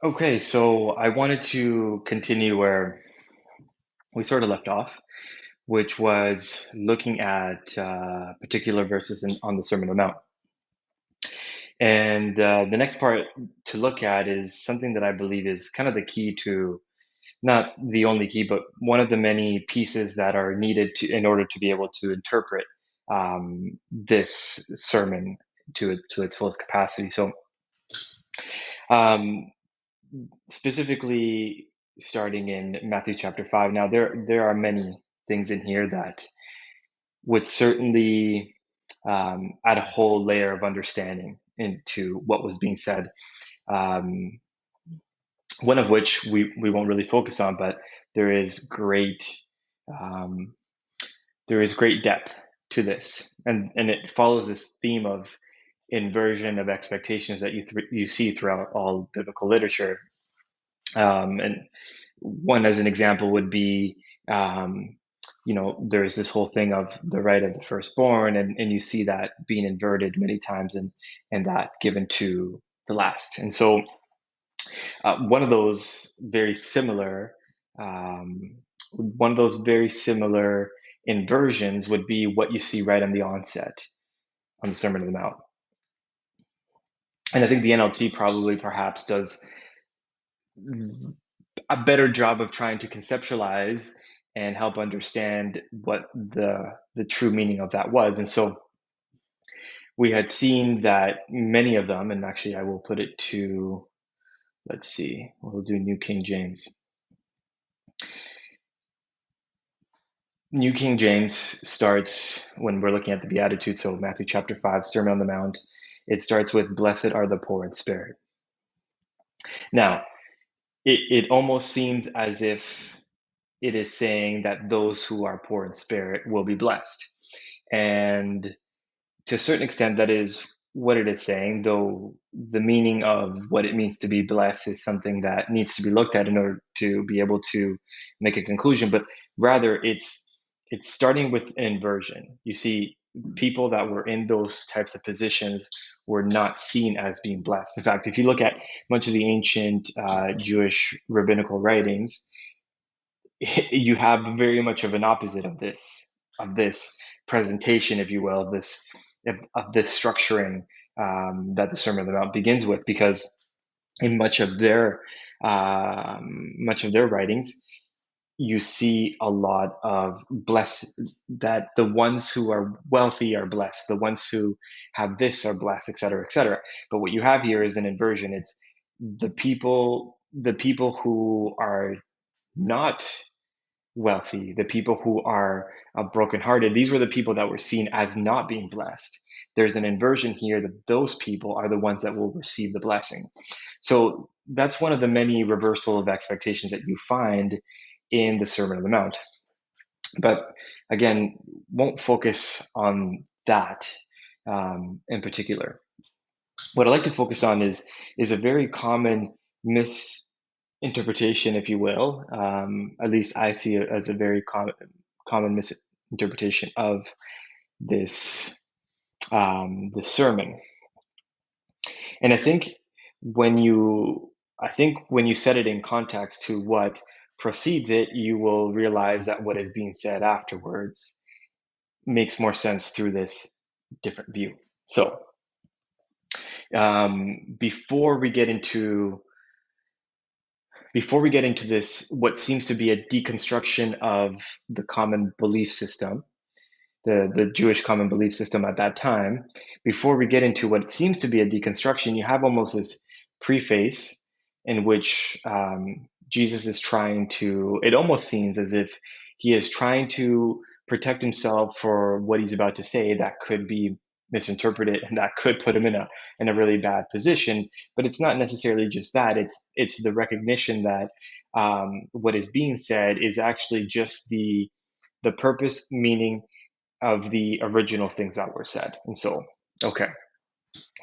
Okay, so I wanted to continue where we sort of left off, which was looking at particular verses on the Sermon on the Mount. And the next part to look at is something that I believe is kind of the key to, not the only key, but one of the many pieces that are needed in order to be able to interpret this sermon to its fullest capacity. So, um, specifically starting in Matthew chapter 5. Now there are many things in here that would certainly add a whole layer of understanding into what was being said. Um, one of which we won't really focus on, but there is great um, there is great depth to this, and it follows this theme of inversion of expectations that you see throughout all biblical literature. And one as an example would be, um, there's this whole thing of the right of the firstborn, and you see that being inverted many times, and that given to the last. And so, one of those very similar, um, one of those very similar inversions would be what you see right on the onset on the Sermon on the Mount. And I think the NLT probably perhaps does a better job of trying to conceptualize and help understand what the true meaning of that was. And so we had seen that many of them, and actually I will put it to, let's see, we'll do New King James. New King James starts when we're looking at the Beatitudes, so Matthew chapter 5, Sermon on the Mount. It starts with, "Blessed are the poor in spirit." Now, it almost seems as if it is saying that those who are poor in spirit will be blessed. And to a certain extent, that is what it is saying, though the meaning of what it means to be blessed is something that needs to be looked at in order to be able to make a conclusion. But rather, it's starting with an inversion. You see, people that were in those types of positions were not seen as being blessed. In fact, if you look at much of the ancient Jewish rabbinical writings, you have very much of an opposite of this presentation, if you will, of this structuring that the Sermon on the Mount begins with, because in much of their writings, you see a lot of bless that the ones who are wealthy are blessed, the ones who have this are blessed, et cetera, et cetera. But what you have here is an inversion. It's the people who are not wealthy, the people who are brokenhearted, these were the people that were seen as not being blessed. There's an inversion here that those people are the ones that will receive the blessing. So that's one of the many reversal of expectations that you find in the Sermon on the Mount. But again, won't focus on that in particular. What I like to focus on is a very common misinterpretation, if you will. At least I see it as a very common misinterpretation of this this sermon. And when you I think when you set it in context to what precedes it, you will realize that what is being said afterwards makes more sense through this different view. So, before we get into this, what seems to be a deconstruction of the common belief system, the Jewish common belief system at that time, before we get into what seems to be a deconstruction, you have almost this preface in which Jesus is trying to, it almost seems as if he is trying to protect himself for what he's about to say that could be misinterpreted and that could put him in a really bad position. But it's not necessarily just that. It's the recognition that what is being said is actually just the purpose, meaning of the original things that were said. And so, okay,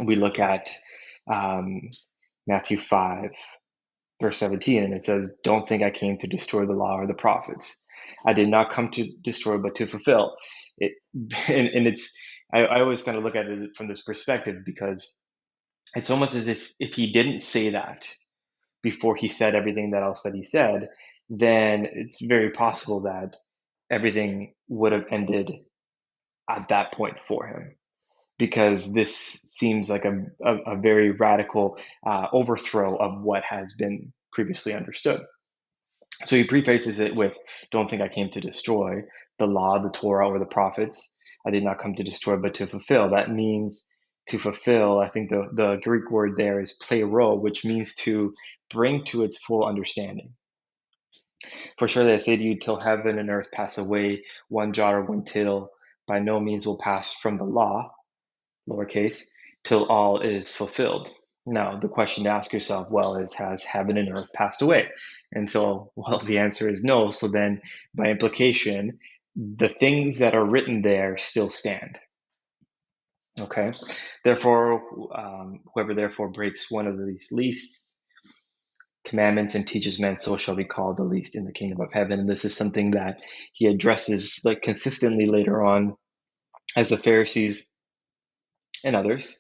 we look at um, Matthew 5, verse 17, and it says, "Don't think I came to destroy the law or the prophets. I did not come to destroy, but to fulfill." It, and I always kind of look at it from this perspective, because it's almost as if he didn't say that, before he said everything that else that he said, then it's very possible that everything would have ended at that point for him, because this seems like a very radical overthrow of what has been previously understood. So he prefaces it with, "Don't think I came to destroy the law, the Torah, or the prophets. I did not come to destroy, but to fulfill." That means to fulfill. I think the Greek word there is plero, which means to bring to its full understanding. "For surely I say to you, till heaven and earth pass away, one jot or one tittle by no means will pass from the law," lowercase, "till all is fulfilled." Now, the question to ask yourself, well, is, has heaven and earth passed away? And so, well, the answer is no. So then, by implication, the things that are written there still stand. Okay? Therefore, whoever therefore breaks one of these least commandments and teaches men, so shall be called the least in the kingdom of heaven. And this is something that he addresses like consistently later on as the Pharisees and others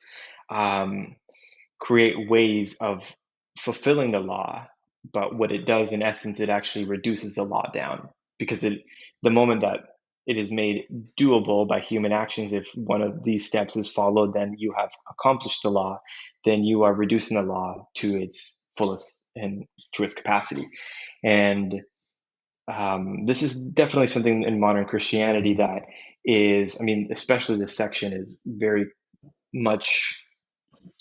create ways of fulfilling the law, but what it does in essence, it actually reduces the law down, because the moment that it is made doable by human actions, if one of these steps is followed, then you have accomplished the law, then you are reducing the law to its fullest and to its capacity. And this is definitely something in modern Christianity that is, I mean, especially this section is very much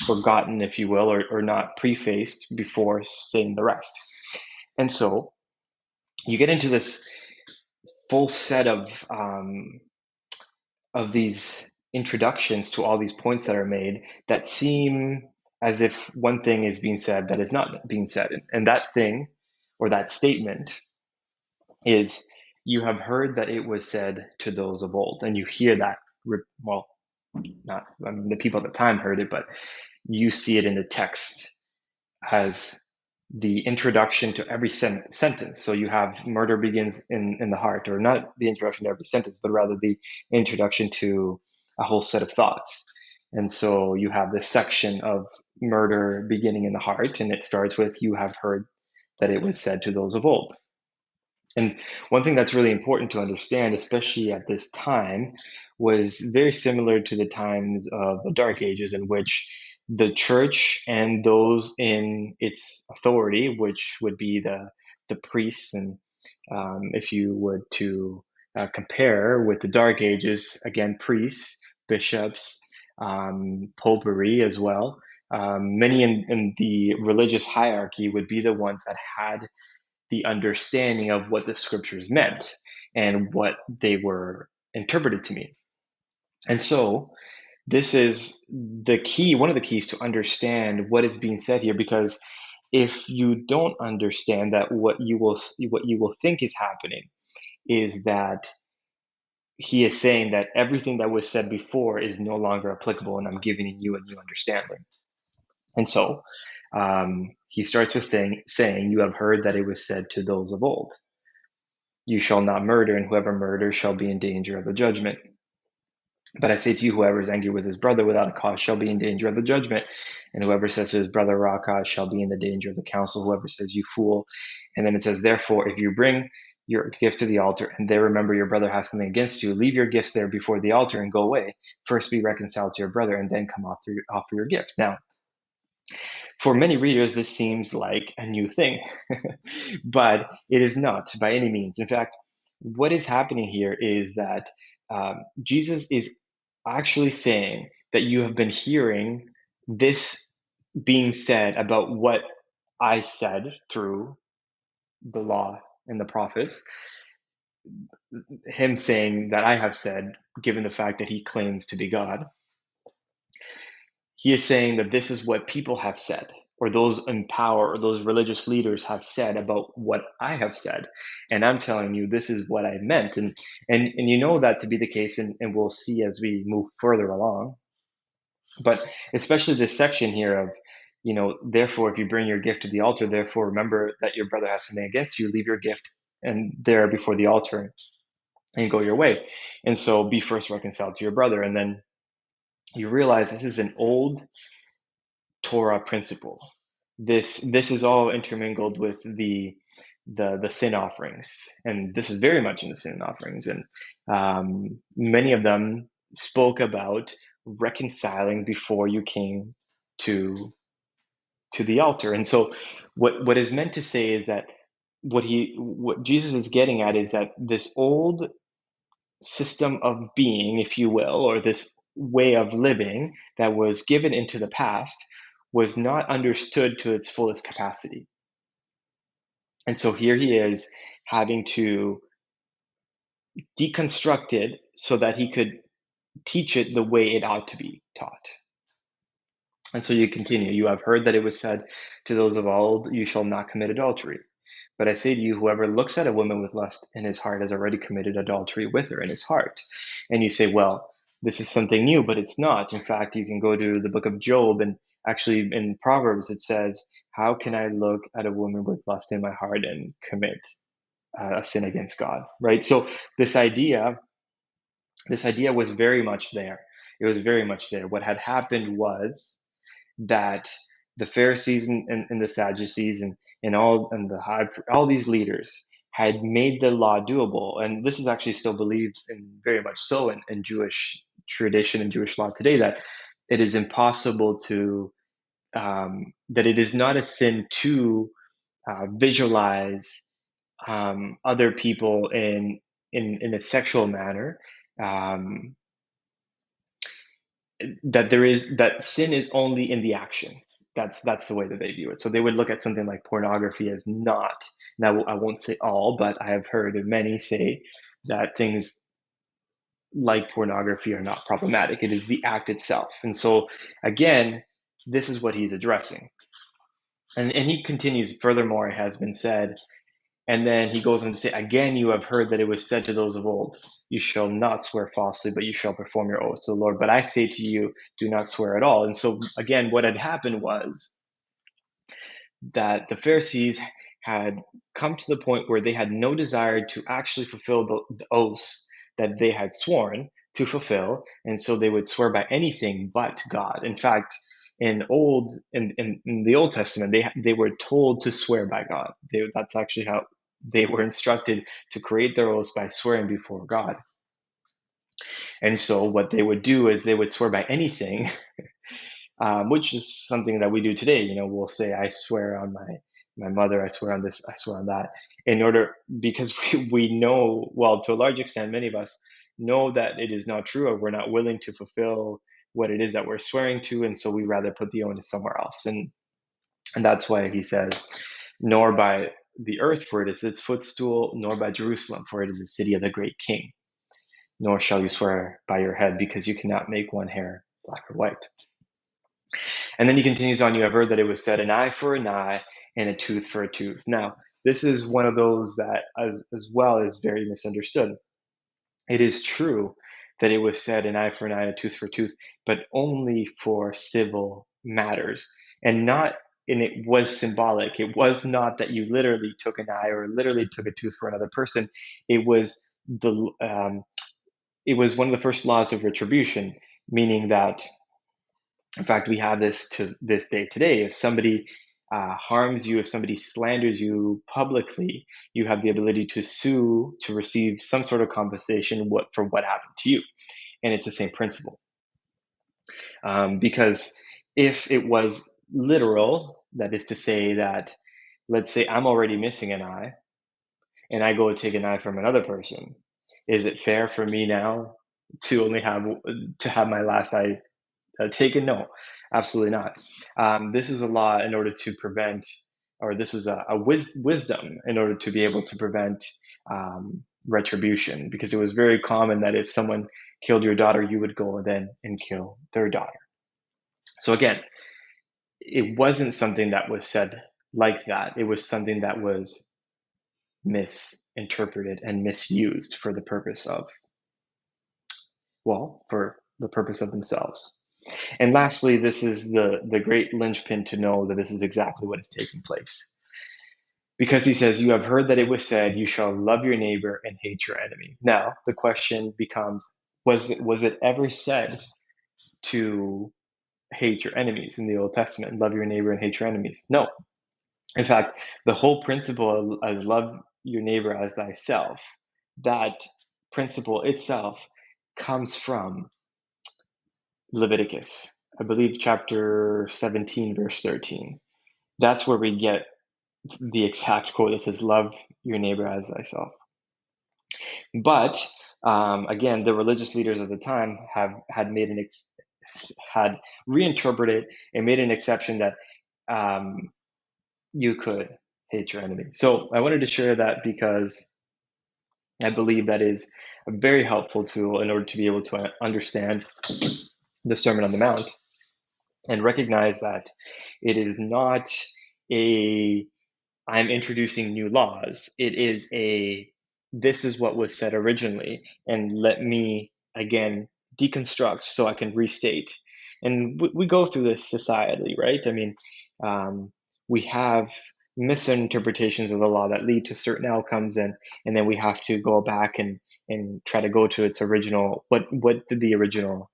forgotten, if you will, or not prefaced before saying the rest. And so you get into this full set of these introductions to all these points that are made that seem as if one thing is being said that is not being said. And that thing or that statement is, "You have heard that it was said to those of old." And you hear that, well, not, I mean, the people at the time heard it, but you see it in the text as the introduction to every sentence. So you have "murder begins in the heart," or not the introduction to every sentence, but rather the introduction to a whole set of thoughts. And so you have this section of murder beginning in the heart, and it starts with, "You have heard that it was said to those of old." And one thing that's really important to understand, especially at this time, was very similar to the times of the Dark Ages, in which the church and those in its authority, which would be the priests, and if you would to compare with the Dark Ages, again, priests, bishops, popery as well. Many in the religious hierarchy would be the ones that had the understanding of what the scriptures meant and what they were interpreted to mean. And so this is the key, one of the keys to understand what is being said here, because if you don't understand that, what you will think is happening is that he is saying that everything that was said before is no longer applicable, and I'm giving you a new understanding. And so he starts with saying, "You have heard that it was said to those of old, you shall not murder, and whoever murders shall be in danger of the judgment. But I say to you, whoever is angry with his brother without a cause shall be in danger of the judgment. And whoever says to his brother without cause shall be in the danger of the council. Whoever says, you fool." And then it says, "Therefore, if you bring your gift to the altar, and there remember your brother has something against you, leave your gifts there before the altar and go away. First be reconciled to your brother, and then come offer your gift." Now, for many readers, this seems like a new thing, but it is not by any means. In fact, what is happening here is that Jesus is actually saying that you have been hearing this being said about what I said through the law and the prophets, him saying that I have said, given the fact that he claims to be God. He is saying that this is what people have said, or those in power, or those religious leaders have said about what I have said. And I'm telling you, this is what I meant. And you know that to be the case, and we'll see as we move further along. But especially this section here of, therefore, if you bring your gift to the altar, therefore remember that your brother has something against you, leave your gift and there before the altar and go your way. And so be first reconciled to your brother. And then you realize this is an old Torah principle. this is all intermingled with the sin offerings, and this is very much in the sin offerings, and many of them spoke about reconciling before you came to the altar. And so what is meant to say is that what Jesus is getting at is that this old system of being, if you will, or this way of living that was given into the past was not understood to its fullest capacity. And so here he is having to deconstruct it so that he could teach it the way it ought to be taught. And so you continue, you have heard that it was said to those of old, you shall not commit adultery. But I say to you, whoever looks at a woman with lust in his heart has already committed adultery with her in his heart. And you say, well, this is something new, but it's not. In fact, you can go to the book of Job, and actually in Proverbs it says, how can I look at a woman with lust in my heart and commit a sin against God, right? So this idea was very much there. It was very much there. What had happened was that the Pharisees and the Sadducees and all these leaders had made the law doable, and this is actually still believed in very much so in Jewish tradition and Jewish law today, that it is impossible to that it is not a sin to visualize other people in a sexual manner, um, that sin is only in the action. That's the way that they view it. So they would look at something like pornography as not. Now I won't say all, but I have heard of many say that things like pornography are not problematic. It is the act itself. And so again, this is what he's addressing. And he continues, furthermore, it has been said, and then he goes on to say, again, you have heard that it was said to those of old, you shall not swear falsely, but you shall perform your oaths to the Lord. But I say to you, do not swear at all. And so, again, what had happened was that the Pharisees had come to the point where they had no desire to actually fulfill the oaths that they had sworn to fulfill. And so they would swear by anything but God. In fact, in the Old Testament, they were told to swear by God. That's actually how they were instructed to create their oaths, by swearing before God. And so what they would do is they would swear by anything, which is something that we do today. You know, we'll say, I swear on my mother, I swear on this, I swear on that, because we know, well, to a large extent, many of us know that it is not true, or we're not willing to fulfill what it is that we're swearing to. And so we rather put the onus somewhere else. And that's why he says, nor by the earth, for it is its footstool, nor by Jerusalem, for it is the city of the great king. Nor shall you swear by your head, because you cannot make one hair black or white. And then he continues on, you have heard that it was said, an eye for an eye and a tooth for a tooth. Now, this is one of those that as well is very misunderstood. It is true that it was said, an eye for an eye and a tooth for a tooth, but only for civil matters, and not, and it was symbolic. It was not that you literally took an eye or literally took a tooth for another person. It was it was one of the first laws of retribution, meaning that, in fact, we have this to this day today. If somebody harms you, if somebody slanders you publicly, you have the ability to sue to receive some sort of compensation for what happened to you. And it's the same principle. Because if it was literal, that is to say that, let's say I'm already missing an eye and I go take an eye from another person, is it fair for me now to only have my last eye taken? No, absolutely not. This is a law in order to prevent, or this is a wisdom in order to be able to prevent retribution, because it was very common that if someone killed your daughter, you would go then and kill their daughter. So again, it wasn't something that was said like that. It was something that was misinterpreted and misused for the purpose of, well, for the purpose of themselves. And lastly, this is the great linchpin to know that this is exactly what is taking place. Because he says, you have heard that it was said, you shall love your neighbor and hate your enemy. Now, the question becomes, was it ever said to hate your enemies in the Old Testament, love your neighbor and hate your enemies. No. In fact, the whole principle as love your neighbor as thyself, that principle itself comes from Leviticus, I believe chapter 17, verse 13. That's where we get the exact quote that says, love your neighbor as thyself. But again, the religious leaders of the time had reinterpreted and made an exception that you could hate your enemy. So I wanted to share that because I believe that is a very helpful tool in order to be able to understand the Sermon on the Mount and recognize that it is not a I'm introducing new laws. It is this is what was said originally, and let me again deconstruct so I can restate. And we go through this societally, right? I mean, we have misinterpretations of the law that lead to certain outcomes, and then we have to go back and try to go to its original. What did the original?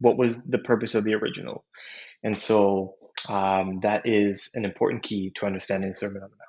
What was the purpose of the original? And so that is an important key to understanding the Sermon on the Mount.